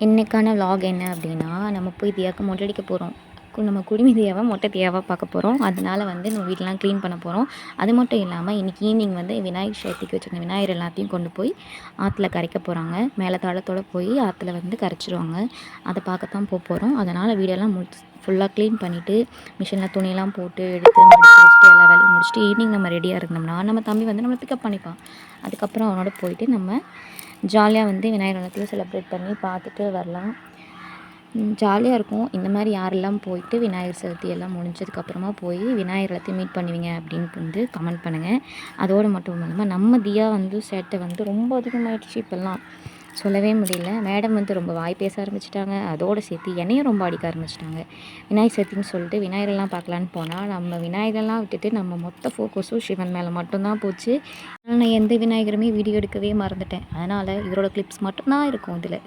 இன்றைக்கான விலாக் என்ன அப்படின்னா, நம்ம போய் தியாவுக்கு மொட்டை அடிக்க போகிறோம். நம்ம குடுமி தியாவா மொட்டை தியாவா பார்க்க போகிறோம். அதனால வந்து நம்ம வீட்டெலாம் க்ளீன் பண்ண போகிறோம். அது மட்டும் இல்லாமல் இன்றைக்கி ஈவினிங் வந்து விநாயகர் சதுர்த்திக்கு வச்சுருந்த விநாயகர் எல்லாத்தையும் கொண்டு போய் ஆற்றுல கரைக்க போகிறாங்க. மேலே தளத்தோடு போய் ஆற்றுல வந்து கரைச்சிருவாங்க. அதை பார்க்கத்தான் போகிறோம். அதனால் வீடெல்லாம் ஃபுல்லாக க்ளீன் பண்ணிவிட்டு மிஷினில் துணியெல்லாம் போட்டு எடுத்து மடித்து வச்சுட்டு எல்லா வேலையும் முடிச்சுட்டு ஈவினிங் நம்ம ரெடியாக இருந்தோம்னா நம்ம தம்பி வந்து நம்மளை பிக்கப் பண்ணிப்பான். அதுக்கப்புறம் அவனோட போயிட்டு நம்ம ஜாலியாக வந்து விநாயகர் எல்லாத்தையும் செலிப்ரேட் பண்ணி பார்த்துட்டு வரலாம். ஜாலியாக இருக்கும். இந்த மாதிரி யாரெல்லாம் போயிட்டு விநாயகர் சதுர்த்தி எல்லாம் முடிஞ்சதுக்கப்புறமா போய் விநாயகர் எல்லாத்தையும் மீட் பண்ணுவீங்க அப்படின்னு வந்து கமெண்ட் பண்ணுங்கள். அதோடு மட்டும் இல்லாமல் நம்ம தியா வந்து சேட்டை வந்து ரொம்ப அதிகமாகிடுச்சு. இப்போல்லாம் சொல்லவே முடியல. மேடம் வந்து ரொம்ப வாய் பேச ஆரம்பிச்சிட்டாங்க. அதோடு சேர்த்து என்னையும் ரொம்ப அடிக்க ஆரம்பிச்சிட்டாங்க. விநாயகர் சதுர்த்தின்னு சொல்லிட்டு விநாயகரெல்லாம் பார்க்கலான்னு போனால் நம்ம விநாயகரெல்லாம் விட்டுட்டு நம்ம மொத்த ஃபோக்கஸும் சிவன் மேலே மட்டும்தான் போச்சு. நான் எந்த விநாயகருமே வீடியோ எடுக்கவே மறந்துட்டேன். அதனால் இவரோட கிளிப்ஸ் மட்டும்தான் இருக்கும் இதில்.